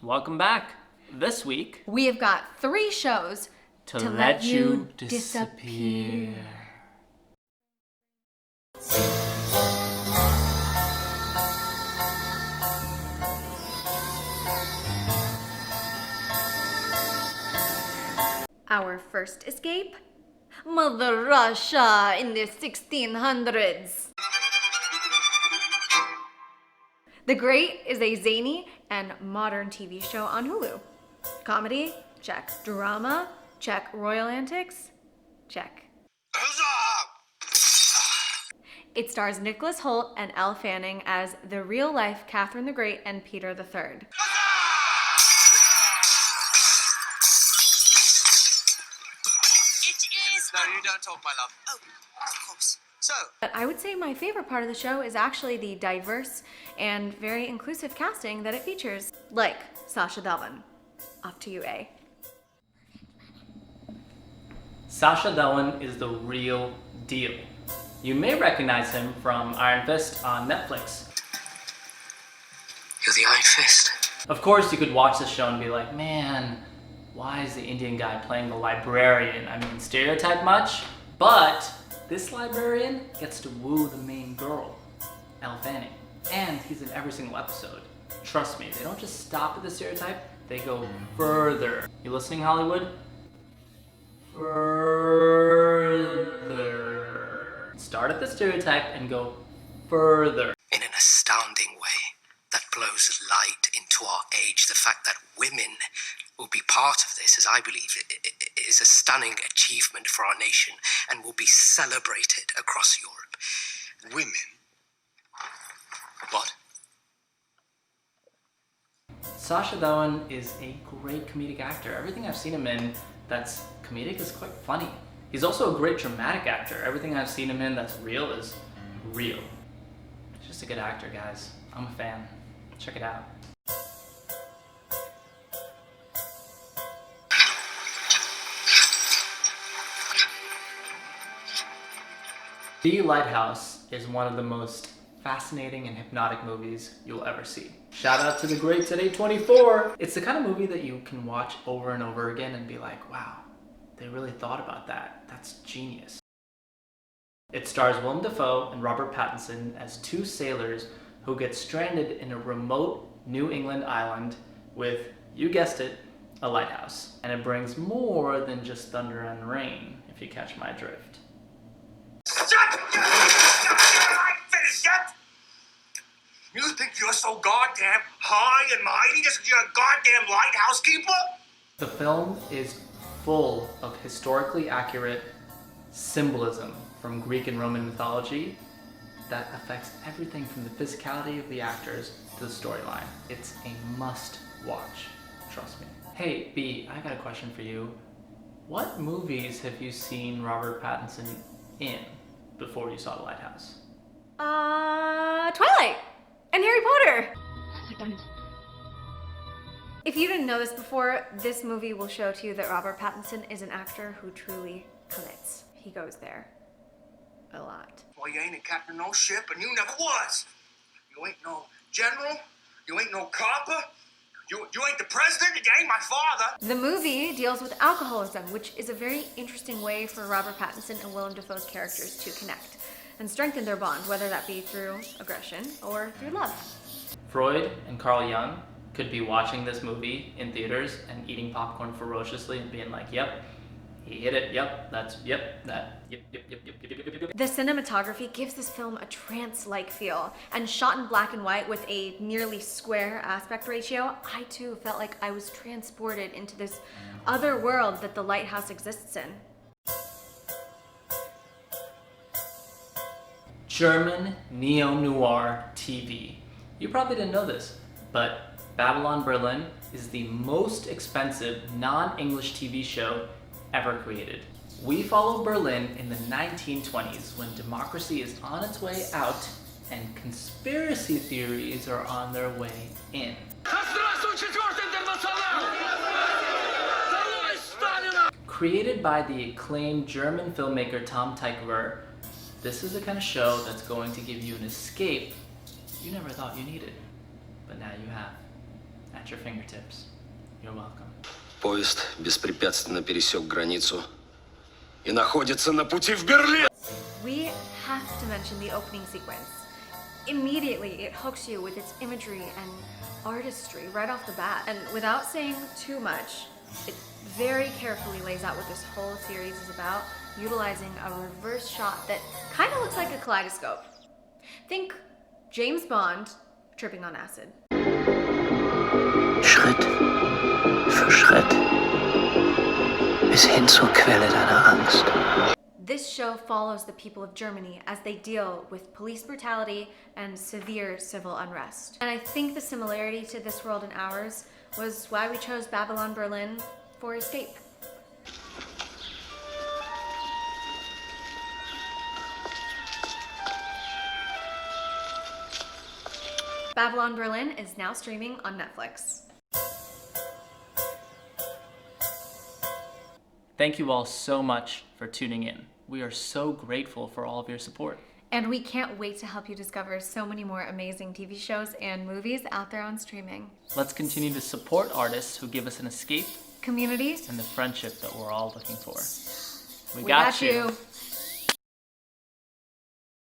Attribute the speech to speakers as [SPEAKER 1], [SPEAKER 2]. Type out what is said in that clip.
[SPEAKER 1] Welcome back. This week,
[SPEAKER 2] we have got 3 shows
[SPEAKER 1] to let you disappear.
[SPEAKER 2] Our first escape? Mother Russia in the 1600s. The Great is a zany and modern TV show on Hulu. Comedy? Check. Drama? Check. Royal antics? Check. It stars Nicholas Hoult and Elle Fanning as the real-life Catherine the Great and Peter III.
[SPEAKER 3] No, you don't talk, my love. Oh, of course. So.
[SPEAKER 2] But I would say my favorite part of the show is actually the diverse and very inclusive casting that it features. Like Sacha Dhawan. Off to you, A.
[SPEAKER 1] Sacha Dhawan is the real deal. You may recognize him from Iron Fist on Netflix.
[SPEAKER 3] You're the Iron Fist?
[SPEAKER 1] Of course, you could watch this show and be like, man, why is the Indian guy playing the librarian? I mean, stereotype much? But this librarian gets to woo the main girl, Elle Fanning. And he's in every single episode. Trust me, they don't just stop at the stereotype, they go further. You listening, Hollywood? Further. Start at the stereotype and go further.
[SPEAKER 3] In an astounding way that blows light into our age, the fact that women will be part of this, as I believe, is a stunning achievement for our nation and will be celebrated across Europe. Women? What?
[SPEAKER 1] Sacha Dhawan is a great comedic actor. Everything I've seen him in that's comedic is quite funny. He's also a great dramatic actor. Everything I've seen him in that's real is real. He's just a good actor, guys. I'm a fan. Check it out. The Lighthouse is one of the most fascinating and hypnotic movies you'll ever see. Shout out to the greats at A24. It's the kind of movie that you can watch over and over again and be like, wow, they really thought about that. That's genius. It stars Willem Dafoe and Robert Pattinson as 2 sailors who get stranded in a remote New England island with, you guessed it, a lighthouse. And it brings more than just thunder and rain, if you catch my drift.
[SPEAKER 4] Finished yet? You think you're so goddamn high and mighty just because you're a goddamn lighthouse keeper?
[SPEAKER 1] The film is full of historically accurate symbolism from Greek and Roman mythology that affects everything from the physicality of the actors to the storyline. It's a must watch, trust me. Hey, B, I got a question for you. What movies have you seen Robert Pattinson in before you saw The Lighthouse?
[SPEAKER 2] Twilight and Harry Potter. If you didn't know this before, this movie will show to you that Robert Pattinson is an actor who truly commits. He goes there a lot.
[SPEAKER 4] Well, you ain't a captain of no ship, and you never was. You ain't no general. You ain't no copper. You ain't the president. You ain't my father.
[SPEAKER 2] The movie deals with alcoholism, which is a very interesting way for Robert Pattinson and Willem Dafoe's characters to connect and strengthen their bond, whether that be through aggression or through love.
[SPEAKER 1] Freud and Carl Jung could be watching this movie in theaters and eating popcorn ferociously and being like, yep, he hit it, yep, that's, yep, that, yep.
[SPEAKER 2] The cinematography gives this film a trance-like feel, and shot in black and white with a nearly square aspect ratio, I too felt like I was transported into this other world that the lighthouse exists in.
[SPEAKER 1] German neo-noir TV. You probably didn't know this, but Babylon Berlin is the most expensive non-English TV show ever created. We follow Berlin in the 1920s when democracy is on its way out and conspiracy theories are on their way in. Created by the acclaimed German filmmaker Tom Tykwer, this is the kind of show that's going to give you an escape you never thought you needed, but now you have. at your fingertips. You're welcome.
[SPEAKER 5] Поезд беспрепятственно пересек границу и находится на пути в Берлин.
[SPEAKER 2] We have to mention the opening sequence. Immediately, it hooks you with its imagery and artistry right off the bat. And without saying too much, it very carefully lays out what this whole series is about, utilizing a reverse shot that kind of looks like a kaleidoscope. Think James Bond tripping on acid.
[SPEAKER 6] Schritt für Schritt bis hin zur Quelle deiner Angst.
[SPEAKER 2] This show follows the people of Germany as they deal with police brutality and severe civil unrest. And I think the similarity to This World and Ours was why we chose Babylon Berlin for Escape. Babylon Berlin is now streaming on Netflix.
[SPEAKER 1] Thank you all so much for tuning in. We are so grateful for all of your support.
[SPEAKER 2] And we can't wait to help you discover so many more amazing TV shows and movies out there on streaming.
[SPEAKER 1] Let's continue to support artists who give us an escape
[SPEAKER 2] Community,
[SPEAKER 1] and the friendship that we're all looking for. We
[SPEAKER 2] we got you.